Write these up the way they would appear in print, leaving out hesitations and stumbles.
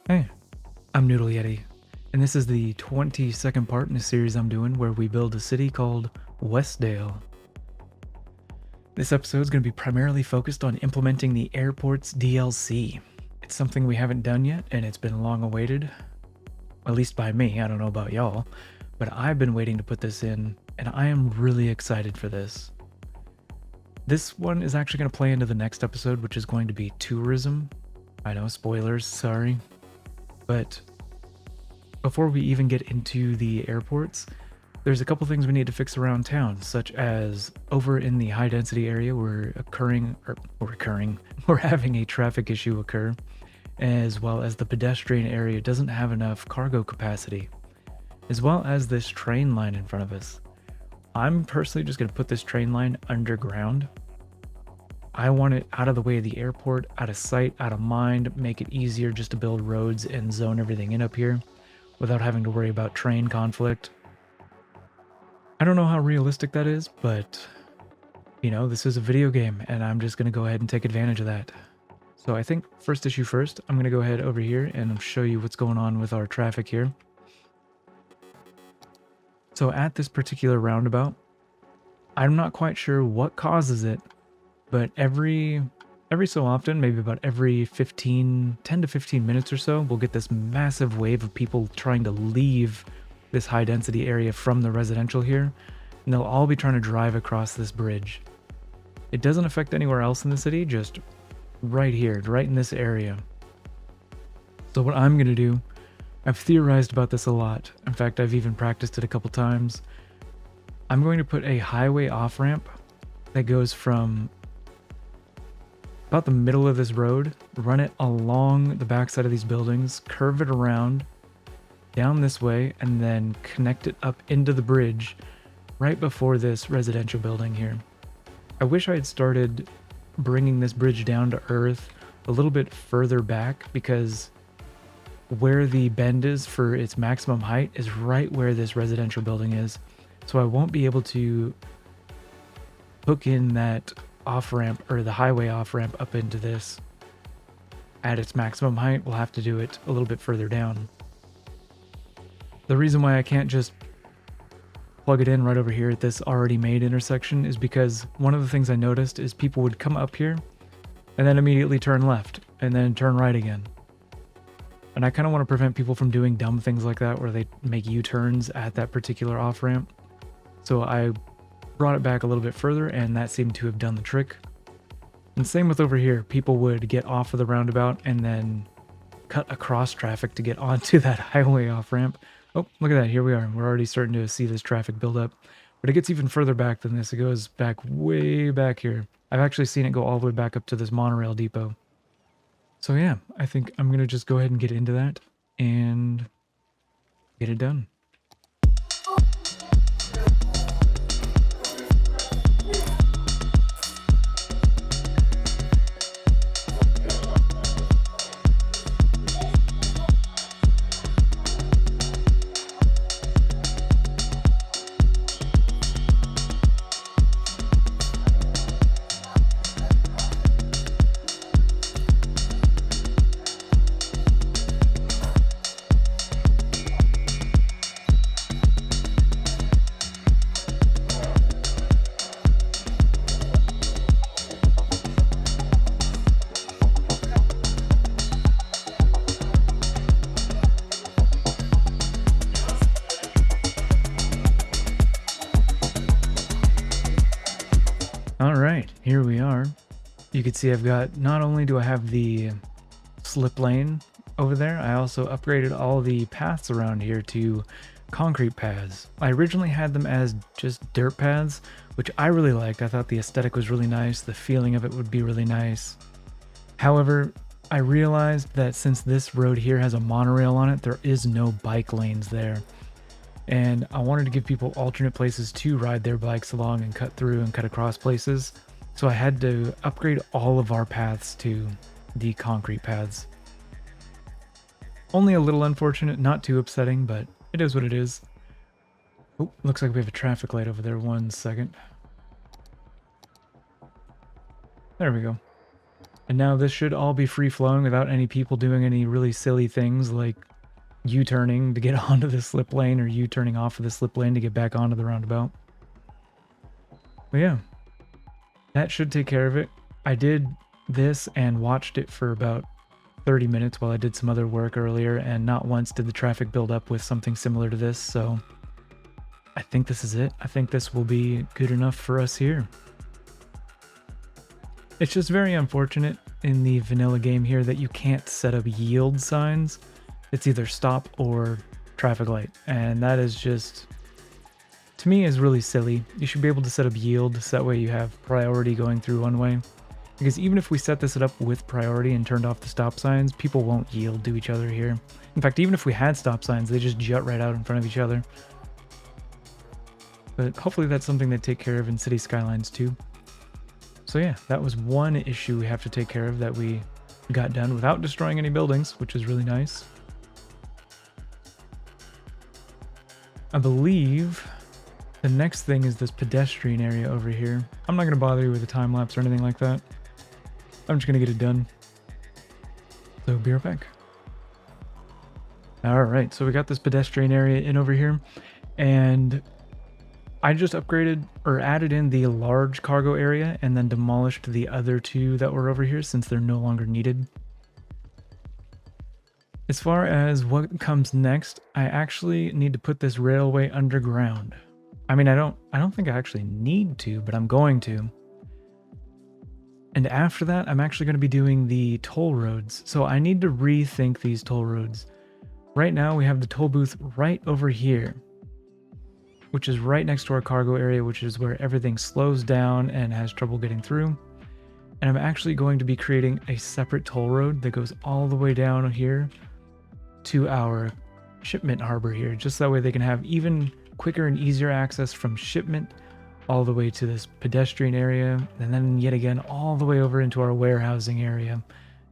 Hey, I'm Noodle Yeti, and this is the 22nd part in a series I'm doing where we build a city called Westdale. This episode is going to be primarily focused on implementing the Airports DLC. It's something we haven't done yet, and it's been long awaited. At least by me, I don't know about y'all, but I've been waiting to put this in, and I am really excited for this. This one is actually going to play into the next episode, which is going to be tourism. I know, spoilers, sorry. But before we even get into the airports, there's a couple things we need to fix around town, such as over in the high density area we're having a traffic issue occur, as well as the pedestrian area doesn't have enough cargo capacity, as well as this train line in front of us. I'm personally just going to put this train line underground. I want it out of the way of the airport, out of sight, out of mind, make it easier just to build roads and zone everything in up here without having to worry about train conflict. I don't know how realistic that is, but you know, this is a video game and I'm just going to go ahead and take advantage of that. So I think first issue first, I'm going to go ahead over here and show you what's going on with our traffic here. So at this particular roundabout, I'm not quite sure what causes it, but every so often, maybe about every 10 to 15 minutes or so, we'll get this massive wave of people trying to leave this high density area from the residential here, and they'll all be trying to drive across this bridge. It doesn't affect anywhere else in the city, just right here, right in this area. So what I'm gonna do, I've theorized about this a lot. In fact, I've even practiced it a couple times. I'm going to put a highway off-ramp that goes from about the middle of this road, run it along the backside of these buildings, curve it around, down this way, and then connect it up into the bridge right before this residential building here. I wish I had started bringing this bridge down to earth a little bit further back, because where the bend is for its maximum height is right where this residential building is. So I won't be able to hook in that off-ramp or the highway off-ramp up into this at its maximum height. We'll have to do it a little bit further down. The reason why I can't just plug it in right over here at this already made intersection is because one of the things I noticed is people would come up here and then immediately turn left and then turn right again. And I kind of want to prevent people from doing dumb things like that where they make U-turns at that particular off-ramp. So I brought it back a little bit further, and that seemed to have done the trick. And same with over here. People would get off of the roundabout and then cut across traffic to get onto that highway off-ramp. Oh, look at that. Here we are. We're already starting to see this traffic build up. But it gets even further back than this. It goes back way back here. I've actually seen it go all the way back up to this monorail depot. So yeah, I think I'm going to just go ahead and get into that and get it done. Alright, here we are. You can see I've got, not only do I have the slip lane over there, I also upgraded all the paths around here to concrete paths. I originally had them as just dirt paths, which I really liked. I thought the aesthetic was really nice, the feeling of it would be really nice. However, I realized that since this road here has a monorail on it, there is no bike lanes there. And I wanted to give people alternate places to ride their bikes along and cut through and cut across places. So I had to upgrade all of our paths to the concrete paths. Only a little unfortunate, not too upsetting, but it is what it is. Oh, looks like we have a traffic light over there. 1 second. There we go. And now this should all be free flowing without any people doing any really silly things like U-turning to get onto the slip lane or U-turning off of the slip lane to get back onto the roundabout. But yeah, that should take care of it. I did this and watched it for about 30 minutes while I did some other work earlier, and not once did the traffic build up with something similar to this, so I think this is it. I think this will be good enough for us here. It's just very unfortunate in the vanilla game here that you can't set up yield signs. It's either stop or traffic light, and that is just, to me, is really silly. You should be able to set up yield so that way you have priority going through one way. Because even if we set this up with priority and turned off the stop signs, people won't yield to each other here. In fact, even if we had stop signs, they just jut right out in front of each other. But hopefully that's something they take care of in City Skylines too. So yeah, that was one issue we have to take care of that we got done without destroying any buildings, which is really nice. I believe the next thing is this pedestrian area over here. I'm not going to bother you with a time lapse or anything like that. I'm just going to get it done. So be right back. Alright, so we got this pedestrian area in over here, and I just upgraded or added in the large cargo area and then demolished the other two that were over here since they're no longer needed. As far as what comes next, I actually need to put this railway underground. I mean, I don't think I actually need to, but I'm going to. And after that, I'm actually going to be doing the toll roads. So I need to rethink these toll roads. Right now, we have the toll booth right over here, which is right next to our cargo area, which is where everything slows down and has trouble getting through. And I'm actually going to be creating a separate toll road that goes all the way down here to our shipment harbor here, just that way they can have even quicker and easier access from shipment all the way to this pedestrian area, and then yet again all the way over into our warehousing area,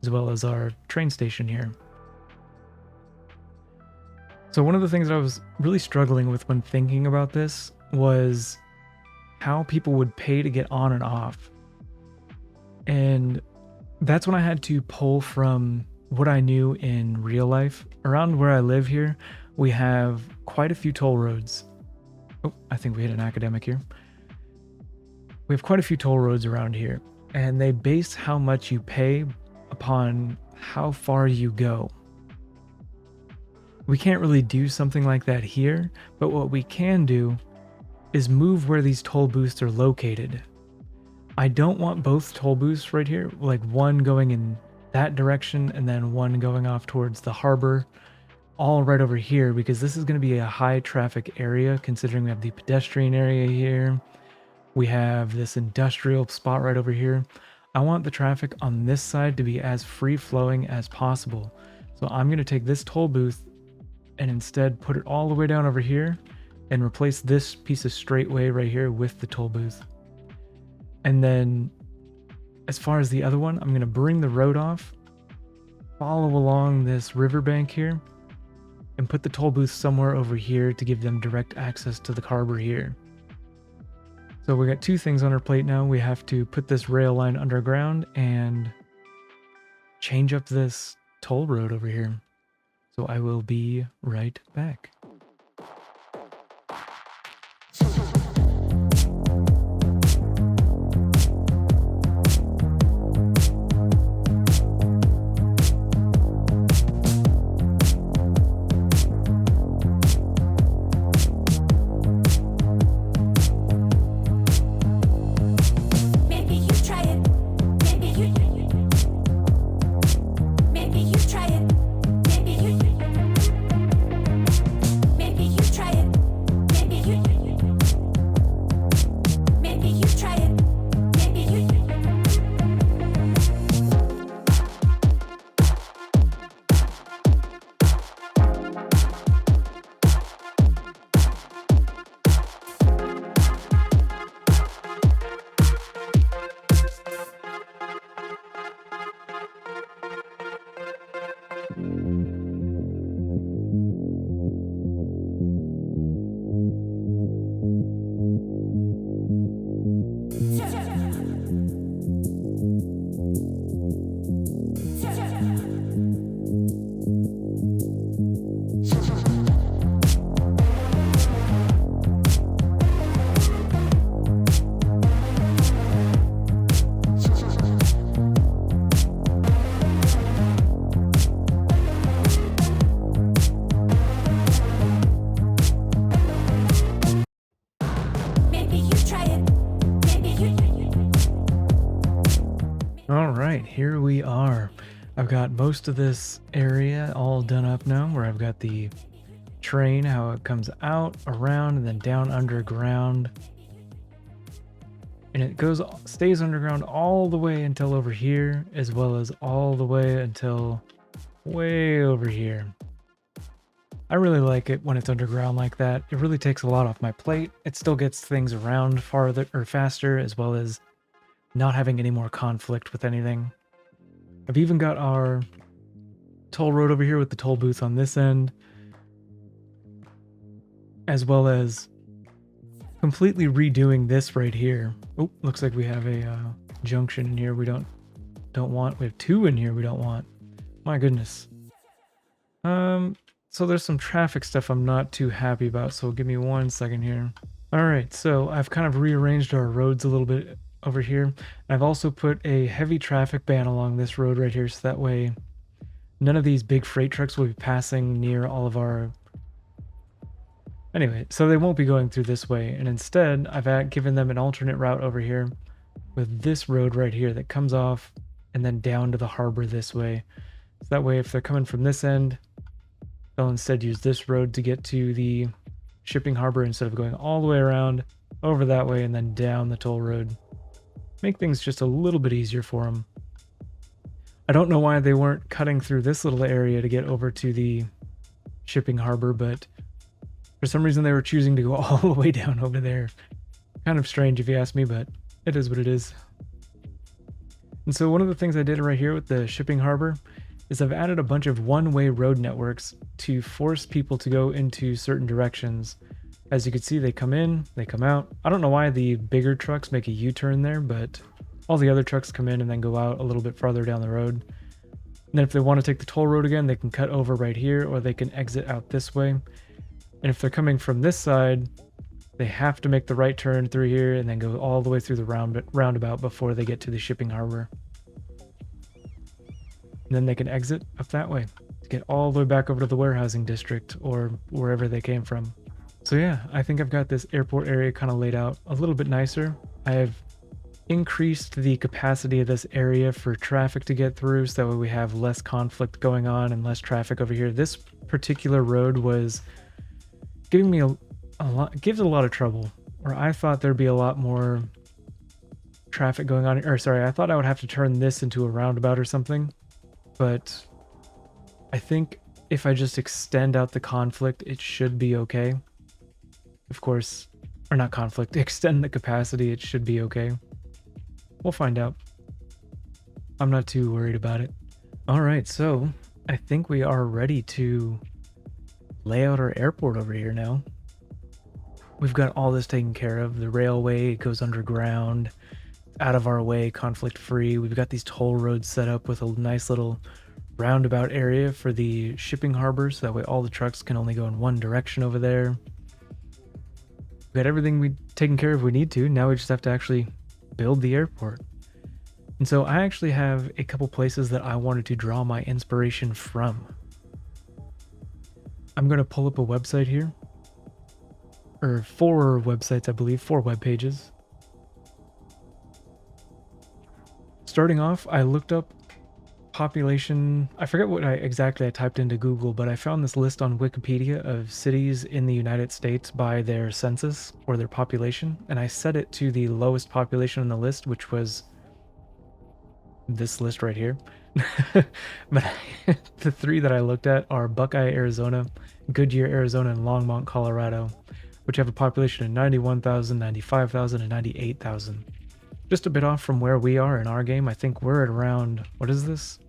as well as our train station here. So one of the things that I was really struggling with when thinking about this was how people would pay to get on and off. And that's when I had to pull from what I knew in real life. Around where I live here, we have quite a few toll roads. Oh, I think we hit an academic here. We have quite a few toll roads around here, and they base how much you pay upon how far you go. We can't really do something like that here, but what we can do is move where these toll booths are located. I don't want both toll booths right here, like one going in that direction and then one going off towards the harbor, all right over here, because this is going to be a high traffic area considering we have the pedestrian area here. We have this industrial spot right over here. I want the traffic on this side to be as free flowing as possible. So I'm going to take this toll booth and instead put it all the way down over here and replace this piece of straightway right here with the toll booth. And then as far as the other one, I'm going to bring the road off, follow along this riverbank here, and put the toll booth somewhere over here to give them direct access to the harbor here. So we got two things on our plate now. We have to put this rail line underground and change up this toll road over here. So I will be right back. here we are. I've got most of this area all done up now, where I've got the train, how it comes out, around, and then down underground. And it stays underground all the way until over here, as well as all the way until way over here. I really like it when it's underground like that. It really takes a lot off my plate. It still gets things around farther or faster, as well as not having any more conflict with anything. I've even got our toll road over here with the toll booth on this end, as well as completely redoing this right here. Oh, looks like we have a junction in here we don't want. We have two in here we don't want. My goodness. So there's some traffic stuff I'm not too happy about, so give me 1 second here. Alright, so I've kind of rearranged our roads a little bit over here. I've also put a heavy traffic ban along this road right here, so that way none of these big freight trucks will be passing near all of our... Anyway, so they won't be going through this way, and instead I've given them an alternate route over here with this road right here that comes off and then down to the harbor this way. So that way if they're coming from this end, they'll instead use this road to get to the shipping harbor instead of going all the way around, over that way, and then down the toll road. Make things just a little bit easier for them. I don't know why they weren't cutting through this little area to get over to the shipping harbor, but for some reason they were choosing to go all the way down over there. Kind of strange if you ask me, but it is what it is. And so one of the things I did right here with the shipping harbor is I've added a bunch of one-way road networks to force people to go into certain directions. As you can see, they come in, they come out. I don't know why the bigger trucks make a U-turn there, but all the other trucks come in and then go out a little bit farther down the road. And then if they want to take the toll road again, they can cut over right here, or they can exit out this way. And if they're coming from this side, they have to make the right turn through here and then go all the way through the roundabout before they get to the shipping harbor. And then they can exit up that way to get all the way back over to the warehousing district or wherever they came from. So yeah, I think I've got this airport area kind of laid out a little bit nicer. I've increased the capacity of this area for traffic to get through, so that way we have less conflict going on and less traffic over here. This particular road was giving me gives a lot of trouble, or I thought there'd be a lot more traffic going on, or sorry, I thought I would have to turn this into a roundabout or something. But I think if I just extend out the conflict, it should be okay. Of course, or not conflict, extend the capacity, it should be okay. We'll find out. I'm not too worried about it. All right, so I think we are ready to lay out our airport over here now. We've got all this taken care of. The railway goes underground, out of our way, conflict free. We've got these toll roads set up with a nice little roundabout area for the shipping harbor, so that way all the trucks can only go in one direction over there. We've got everything taken care of we need to. Now we just have to actually build the airport. And so I actually have a couple places that I wanted to draw my inspiration from. I'm going to pull up a website here, or 4 websites, I believe, 4 web pages. Starting off, I looked up population. I forget what exactly I typed into Google, but I found this list on Wikipedia of cities in the United States by their census or their population, and I set it to the lowest population on the list, which was this list right here. But the 3 that I looked at are Buckeye, Arizona, Goodyear, Arizona, and Longmont, Colorado, which have a population of 91,000, 95,000, and 98,000. Just a bit off from where we are in our game. I think we're at around, what is this?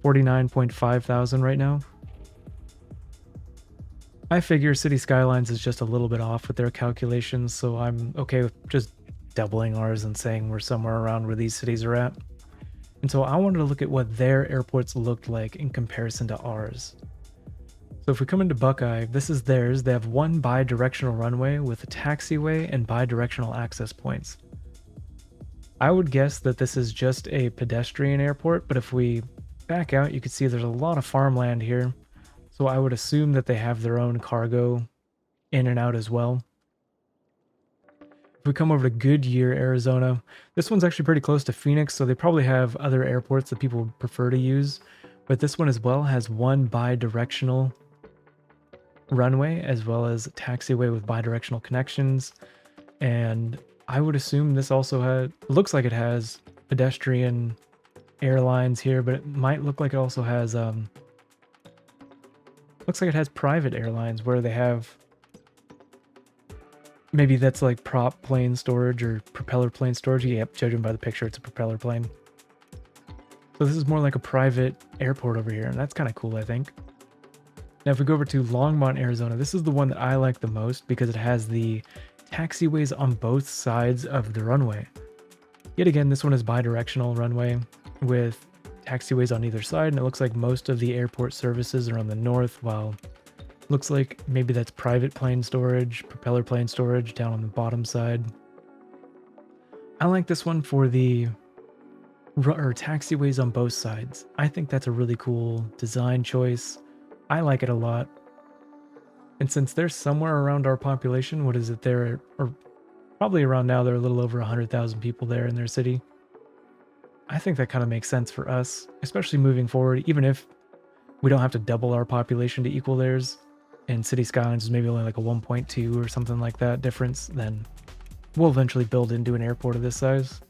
49.5 thousand right now. I figure City Skylines is just a little bit off with their calculations, so I'm okay with just doubling ours and saying we're somewhere around where these cities are at. And so I wanted to look at what their airports looked like in comparison to ours. So if we come into Buckeye, this is theirs. They have one bi-directional runway with a taxiway and bi-directional access points. I would guess that this is just a pedestrian airport, but if we back out, you can see there's a lot of farmland here. So I would assume that they have their own cargo in and out as well. If If we come over to Goodyear, Arizona, this one's actually pretty close to Phoenix, so they probably have other airports that people prefer to use. But this one as well has one bi-directional runway as well as a taxiway with bi-directional connections. And I would assume this also looks like it has pedestrian airlines here, but it might look like it also has looks like it has private airlines where they have, maybe that's like prop plane storage or propeller plane storage. Yep, judging by the picture, it's a propeller plane. So this is more like a private airport over here, and that's kind of cool, I think. Now, if we go over to Longmont, Arizona, this is the one that I like the most because it has the taxiways on both sides of the runway. Yet again, this one is bi-directional runway with taxiways on either side, and it looks like most of the airport services are on the north, while looks like maybe that's private plane storage, propeller plane storage down on the bottom side. I like this one for the taxiways on both sides. I think that's a really cool design choice. I like it a lot. And since they're somewhere around our population, what is it there? Or probably around now, there are a little over 100,000 people there in their city. I think that kind of makes sense for us, especially moving forward, even if we don't have to double our population to equal theirs, and City Skylines is maybe only like a 1.2 or something like that difference, then we'll eventually build into an airport of this size.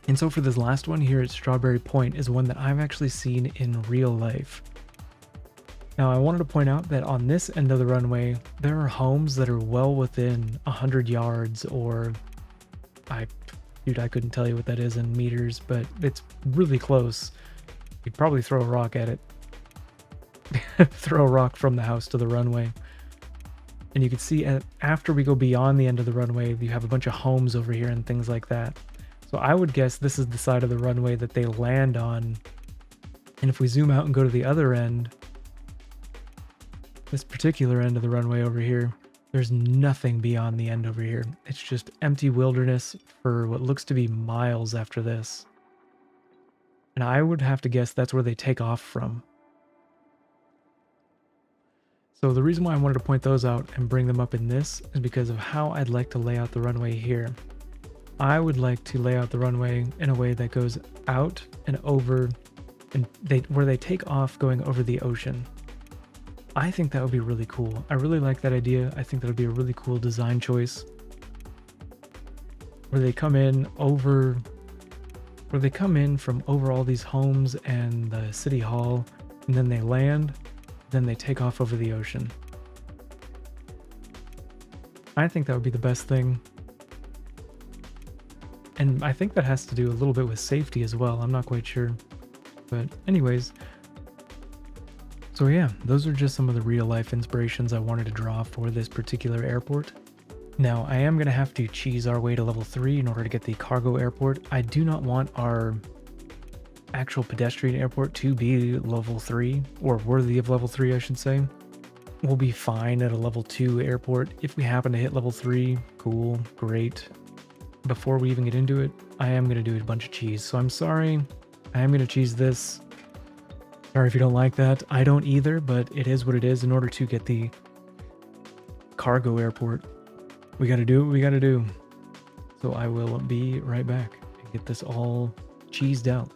And so for this last one here at Strawberry Point is one that I've actually seen in real life. Now, I wanted to point out that on this end of the runway, there are homes that are well within 100 yards, or I couldn't tell you what that is in meters, but it's really close. You'd probably throw a rock at it. Throw a rock from the house to the runway. And you can see after we go beyond the end of the runway, you have a bunch of homes over here and things like that. So I would guess this is the side of the runway that they land on. And if we zoom out and go to the other end, this particular end of the runway over here, there's nothing beyond the end over here. It's just empty wilderness for what looks to be miles after this. And I would have to guess that's where they take off from. So the reason why I wanted to point those out and bring them up in this is because of how I'd like to lay out the runway here. I would like to lay out the runway in a way that goes out and over, and where they take off going over the ocean. I think that would be really cool. I really like that idea. I think that would be a really cool design choice. Where they come in from over all these homes and the city hall, and then they land, then they take off over the ocean. I think that would be the best thing. And I think that has to do a little bit with safety as well. I'm not quite sure. But anyways, so yeah, those are just some of the real life inspirations I wanted to draw for this particular airport. Now, I am going to have to cheese our way to level 3 in order to get the cargo airport. I do not want our actual pedestrian airport to be level 3, or worthy of level 3, I should say. We'll be fine at a level 2 airport. If we happen to hit level 3, cool, great. Before we even get into it, I am going to do a bunch of cheese. So I'm sorry, I am going to cheese this. Sorry if you don't like that. I don't either, but it is what it is. In order to get the cargo airport, we got to do what we got to do. So I will be right back and get this all cheesed out.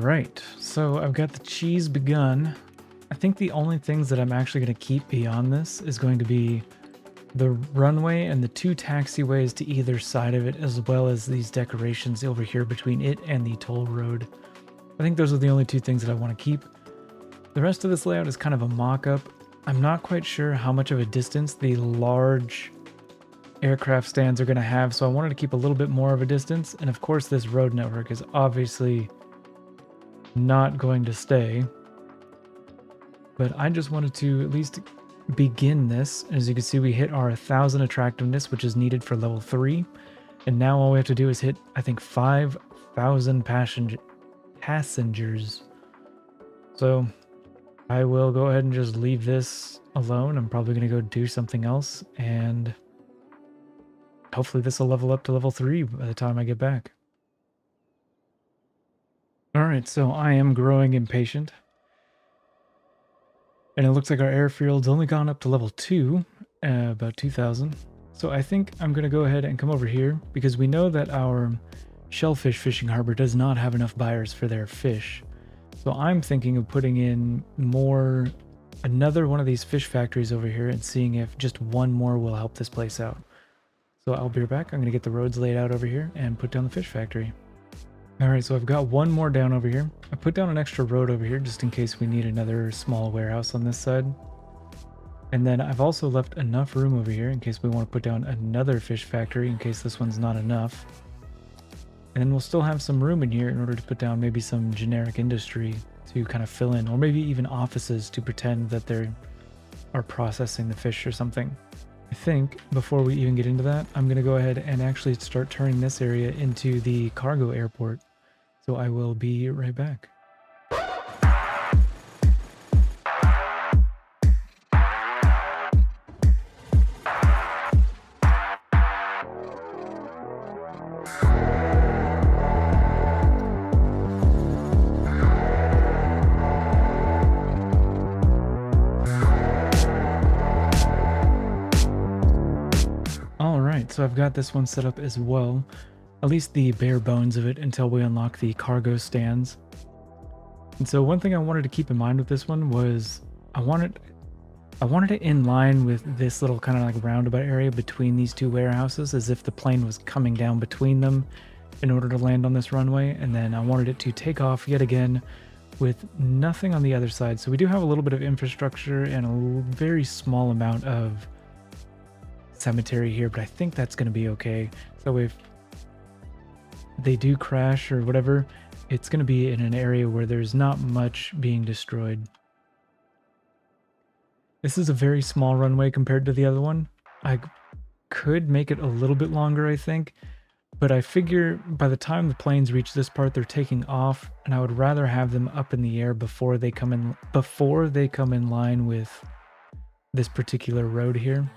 right, so I've got the cheese begun. I think the only things that I'm actually going to keep beyond this is going to be the runway and the 2 taxiways to either side of it, as well as these decorations over here between it and the toll road. I think those are the only 2 things that I want to keep. The rest of this layout is kind of a mock-up. I'm not quite sure how much of a distance the large aircraft stands are going to have, so I wanted to keep a little bit more of a distance. And of course, this road network is obviously not going to stay. But I just wanted to at least begin this. As you can see, we hit our 1,000 attractiveness, which is needed for level 3. And now all we have to do is hit, I think, 5,000 passengers. So I will go ahead and just leave this alone. I'm probably going to go do something else, and hopefully this will level up to level 3 by the time I get back. Alright, so I am growing impatient. And it looks like our airfield's only gone up to level 2, about 2,000. So I think I'm going to go ahead and come over here, because we know that our shellfish fishing harbor does not have enough buyers for their fish. So I'm thinking of putting in another one of these fish factories over here and seeing if just one more will help this place out. So I'll be right back. I'm going to get the roads laid out over here and put down the fish factory. Alright, so I've got one more down over here. I put down an extra road over here just in case we need another small warehouse on this side. And then I've also left enough room over here in case we want to put down another fish factory in case this one's not enough. And then we'll still have some room in here in order to put down maybe some generic industry to kind of fill in, or maybe even offices to pretend that they are processing the fish or something. I think before we even get into that, I'm going to go ahead and actually start turning this area into the cargo airport. So I will be right back. So I've got this one set up as well, at least the bare bones of it, until we unlock the cargo stands. And so one thing I wanted to keep in mind with this one was I wanted it in line with this little kind of like roundabout area between these 2 warehouses, as if the plane was coming down between them in order to land on this runway. And then I wanted it to take off yet again with nothing on the other side. So we do have a little bit of infrastructure and a very small amount of cemetery here, but I think that's going to be okay. So if they do crash or whatever, it's going to be in an area where there's not much being destroyed. This is a very small runway compared to the other one. I could make it a little bit longer, I think, but I figure by the time the planes reach this part, they're taking off, and I would rather have them up in the air before they come in line with this particular road here.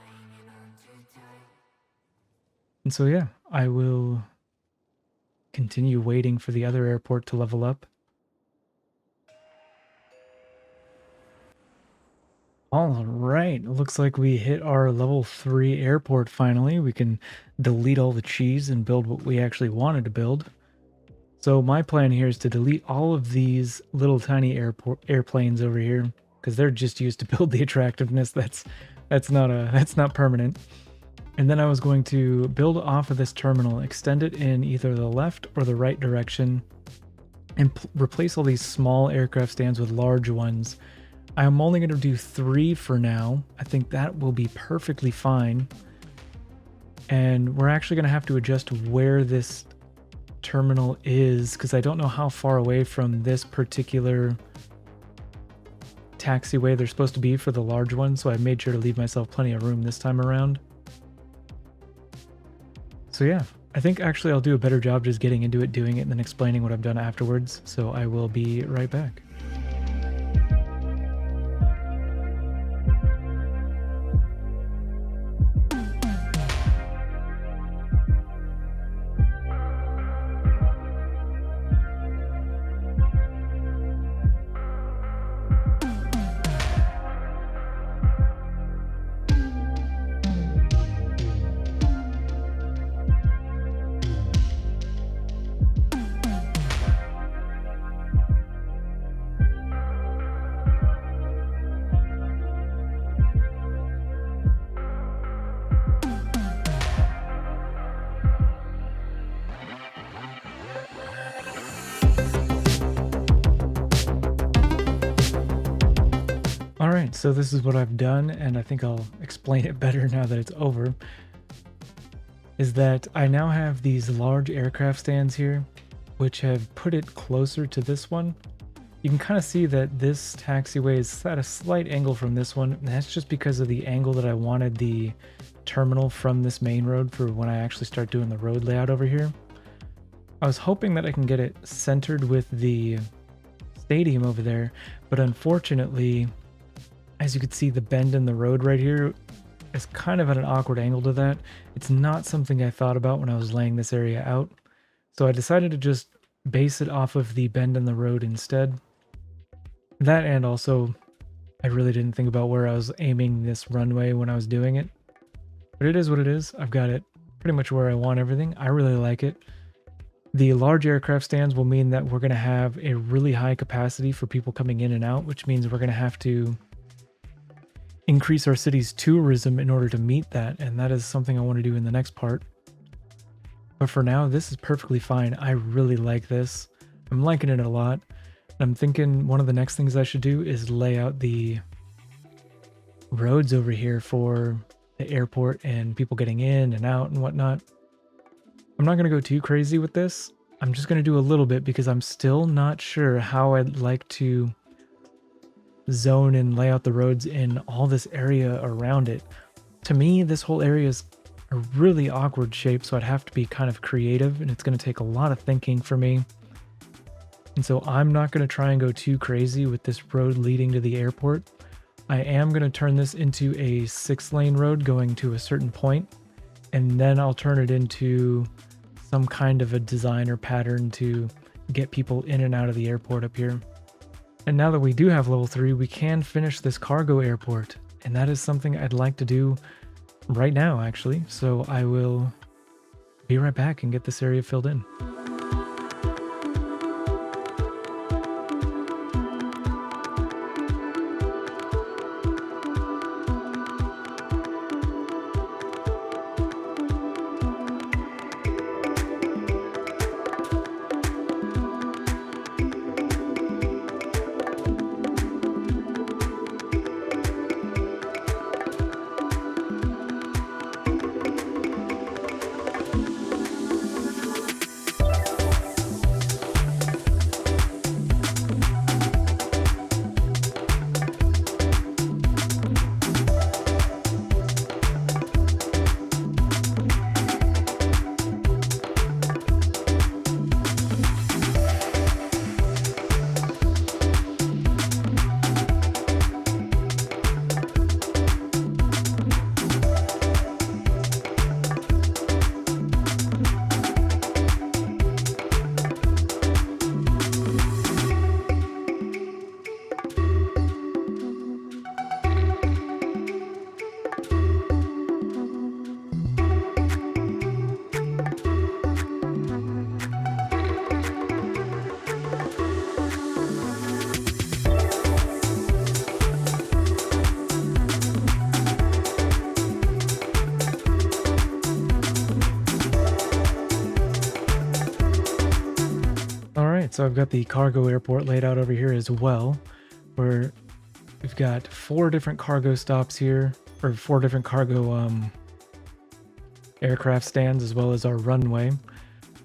And so yeah, I will continue waiting for the other airport to level up. All right, looks like we hit our level 3 airport finally. We can delete all the cheese and build what we actually wanted to build. So my plan here is to delete all of these little tiny airplanes over here, because they're just used to build the attractiveness. That's not permanent. And then I was going to build off of this terminal, extend it in either the left or the right direction, and replace all these small aircraft stands with large ones. I'm only going to do 3 for now. I think that will be perfectly fine. And we're actually going to have to adjust where this terminal is, because I don't know how far away from this particular taxiway they're supposed to be for the large one. So I made sure to leave myself plenty of room this time around. So yeah, I think actually I'll do a better job just getting into it, doing it, and then explaining what I've done afterwards. So I will be right back. So this is what I've done, and I think I'll explain it better now that it's over, is that I now have these large aircraft stands here, which have put it closer to this one. You can kind of see that this taxiway is at a slight angle from this one, and that's just because of the angle that I wanted the terminal from this main road for when I actually start doing the road layout over here. I was hoping that I can get it centered with the stadium over there, but unfortunately, as you can see, the bend in the road right here is kind of at an awkward angle to that. It's not something I thought about when I was laying this area out, so I decided to just base it off of the bend in the road instead. That, and also, I really didn't think about where I was aiming this runway when I was doing it. But it is what it is. I've got it pretty much where I want everything. I really like it. The large aircraft stands will mean that we're going to have a really high capacity for people coming in and out, which means we're going to have to increase our city's tourism in order to meet that, and that is something I want to do in the next part. But for now, this is perfectly fine. I really like this. I'm liking it a lot. I'm thinking one of the next things I should do is lay out the roads over here for the airport and people getting in and out and whatnot. I'm not going to go too crazy with this. I'm just going to do a little bit because I'm still not sure how I'd like to zone and lay out the roads in all this area around it. To me, this whole area is a really awkward shape, so I'd have to be kind of creative, and it's going to take a lot of thinking for me. And so I'm not going to try and go too crazy with this road leading to the airport. I am going to turn this into a 6-lane road going to a certain point, and then I'll turn it into some kind of a design or pattern to get people in and out of the airport up here. And now that we do have level 3, we can finish this cargo airport, and that is something I'd like to do right now, actually. So I will be right back and get this area filled in. So I've got the cargo airport laid out over here as well, where we've got 4 different cargo stops here, or 4 different cargo aircraft stands, as well as our runway.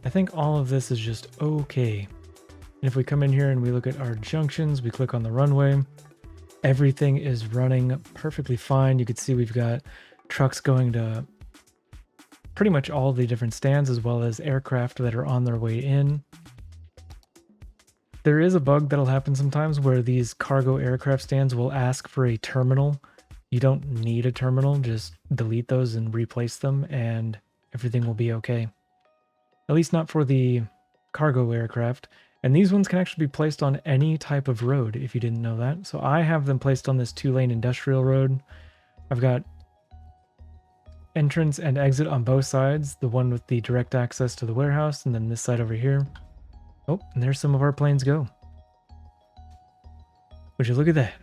I think all of this is just okay. And if we come in here and we look at our junctions, we click on the runway, everything is running perfectly fine. You can see we've got trucks going to pretty much all the different stands, as well as aircraft that are on their way in. There is a bug that'll happen sometimes where these cargo aircraft stands will ask for a terminal. You don't need a terminal, just delete those and replace them and everything will be okay. At least not for the cargo aircraft. And these ones can actually be placed on any type of road, if you didn't know that. So I have them placed on this 2-lane industrial road. I've got entrance and exit on both sides, the one with the direct access to the warehouse, and then this side over here. Oh, and there's some of our planes go. Would you look at that?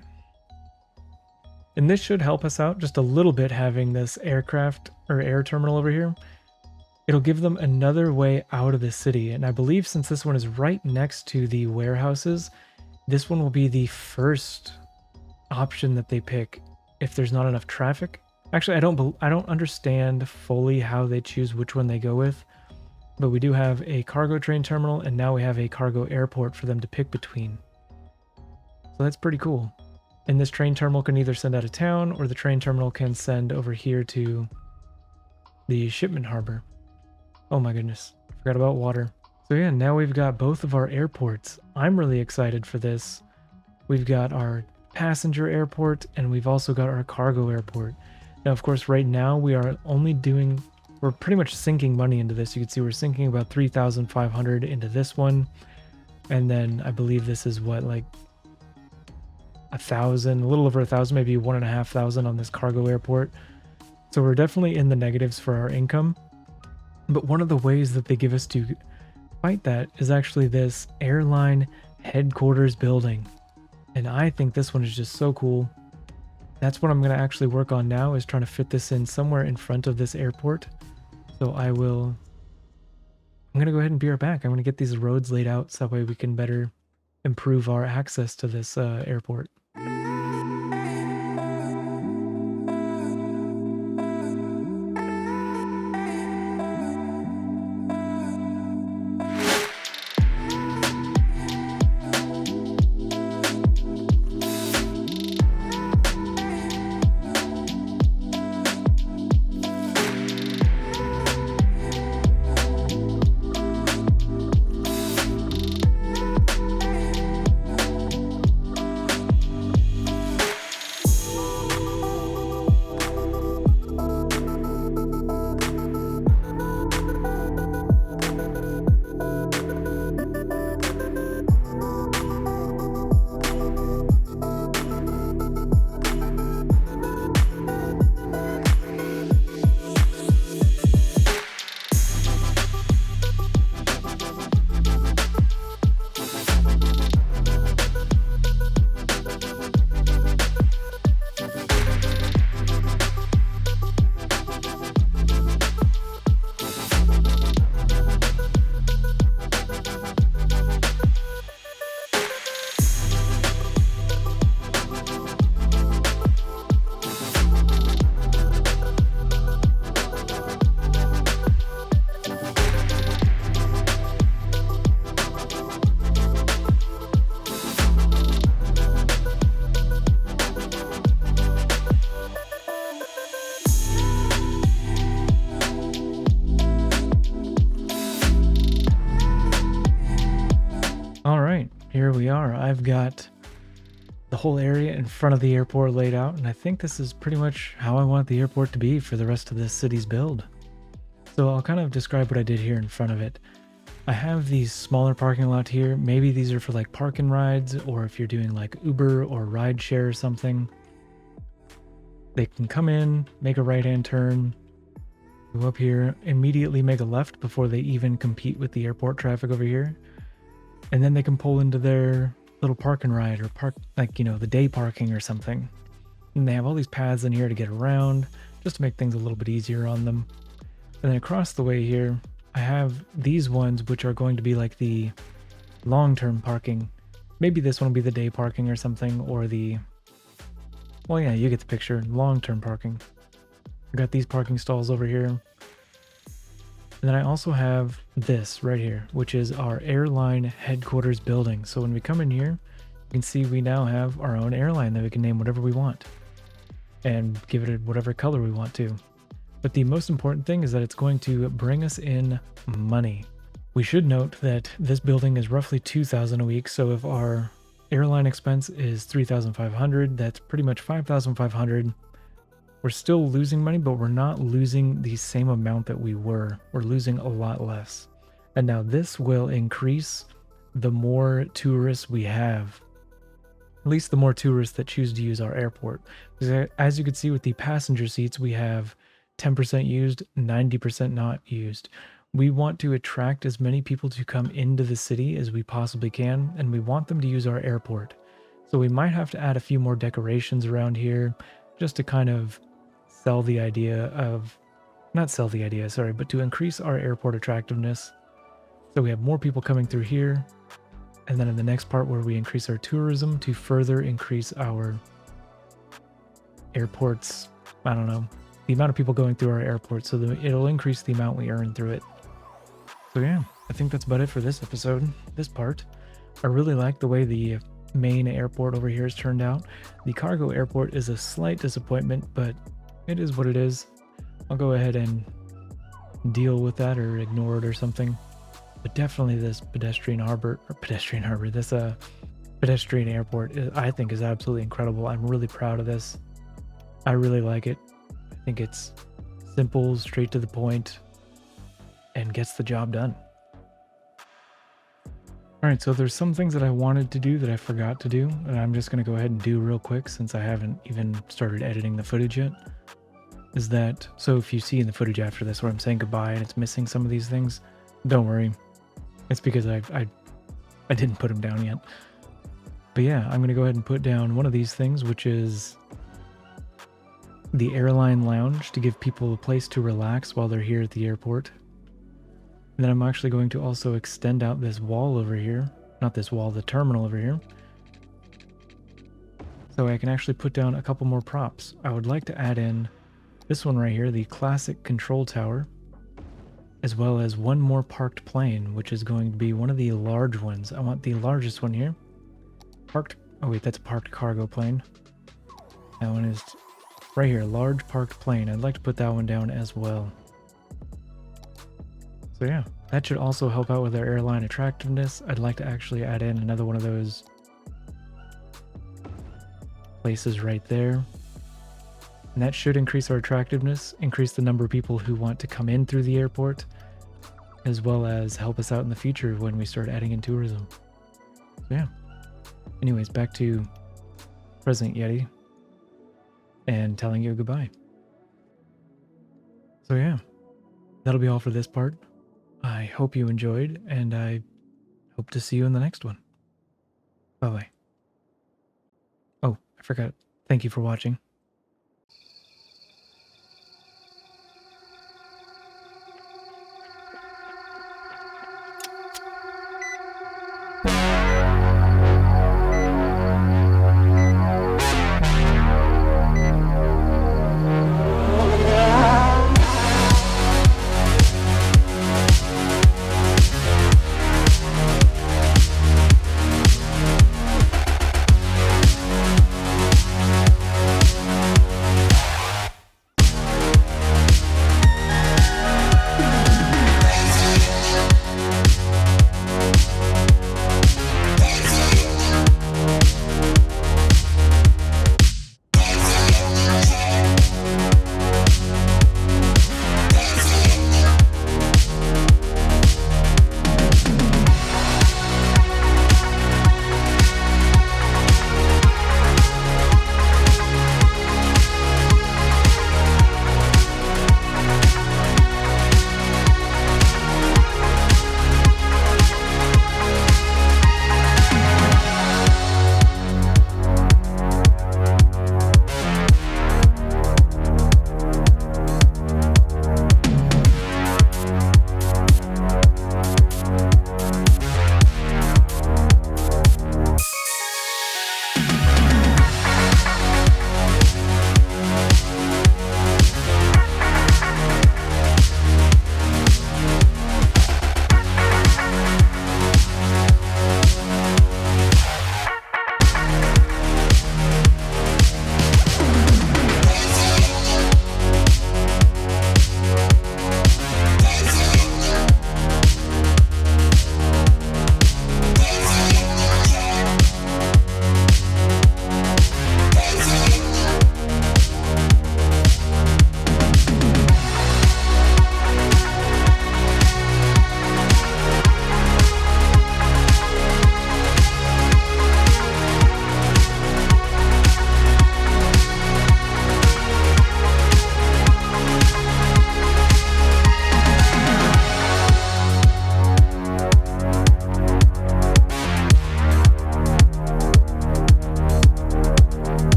And this should help us out just a little bit, having this aircraft or air terminal over here. It'll give them another way out of the city. And I believe since this one is right next to the warehouses, this one will be the first option that they pick if there's not enough traffic. Actually, I don't understand fully how they choose which one they go with, but we do have a cargo train terminal, and now we have a cargo airport for them to pick between. So that's pretty cool. And this train terminal can either send out of town, or the train terminal can send over here to the shipment harbor. Oh my goodness, I forgot about water. So yeah, now we've got both of our airports. I'm really excited for this. We've got our passenger airport, and we've also got our cargo airport. Now, of course, right now we are only we're pretty much sinking money into this. You can see we're sinking about 3,500 into this one. And then I believe this is what, like 1,000, a little over 1,000, maybe 1,500 on this cargo airport. So we're definitely in the negatives for our income. But one of the ways that they give us to fight that is actually this airline headquarters building. And I think this one is just so cool. That's what I'm going to actually work on now, is trying to fit this in somewhere in front of this airport. So I'm going to go ahead and be right back. I'm going to get these roads laid out so that way we can better improve our access to this airport. Here we are. I've got the whole area in front of the airport laid out, and I think this is pretty much how I want the airport to be for the rest of this city's build. So I'll kind of describe what I did here in front of it. I have these smaller parking lot here. Maybe these are for like park and rides, or if you're doing like Uber or rideshare or something. They can come in, make a right-hand turn, go up here, immediately make a left before they even compete with the airport traffic over here. And then they can pull into their little park and ride, or park, like, you know, the day parking or something. And they have all these paths in here to get around, just to make things a little bit easier on them. And then across the way here, I have these ones, which are going to be like the long-term parking. Maybe this one will be the day parking or something, or the, well, yeah, you get the picture, long-term parking. I got these parking stalls over here. And then I also have this right here, which is our airline headquarters building. So when we come in here, you can see we now have our own airline that we can name whatever we want and give it whatever color we want to. But the most important thing is that it's going to bring us in money. We should note that this building is roughly $2,000 a week. So if our airline expense is $3,500, that's pretty much $5,500. We're still losing money, but we're not losing the same amount that we were. We're losing a lot less. And now this will increase the more tourists we have. At least the more tourists that choose to use our airport. Because as you can see with the passenger seats, we have 10% used, 90% not used. We want to attract as many people to come into the city as we possibly can, and we want them to use our airport. So we might have to add a few more decorations around here just to kind of sell the idea of, not sell the idea, sorry, but to increase our airport attractiveness. So we have more people coming through here. And then in the next part where we increase our tourism to further increase our airports, I don't know, the amount of people going through our airport, so it'll increase the amount we earn through it. So yeah, I think that's about it for this episode, this part. I really like the way the main airport over here has turned out. The cargo airport is a slight disappointment, but it is what it is. I'll go ahead and deal with that or ignore it or something. But definitely this pedestrian harbor, this pedestrian airport, I think is absolutely incredible. I'm really proud of this. I really like it. I think it's simple, straight to the point, and gets the job done. All right, so there's some things that I wanted to do that I forgot to do, and I'm just gonna go ahead and do real quick since I haven't even started editing the footage yet. Is that, so if you see in the footage after this where I'm saying goodbye and it's missing some of these things, don't worry. It's because I didn't put them down yet. But yeah, I'm gonna go ahead and put down one of these things, which is the airline lounge to give people a place to relax while they're here at the airport. And then I'm actually going to also extend out this wall over here. Not this wall, the terminal over here. So I can actually put down a couple more props. I would like to add in this one right here, the classic control tower, as well as one more parked plane, which is going to be one of the large ones. I want the largest one here. Parked, oh wait, that's a parked cargo plane. That one is right here, large parked plane. I'd like to put that one down as well. So yeah, that should also help out with our airline attractiveness. I'd like to actually add in another one of those places right there. And that should increase our attractiveness, increase the number of people who want to come in through the airport, as well as help us out in the future when we start adding in tourism. So yeah. Anyways, back to President Yeti and telling you goodbye. So yeah, that'll be all for this part. I hope you enjoyed, and I hope to see you in the next one. Bye-bye. Oh, I forgot. Thank you for watching.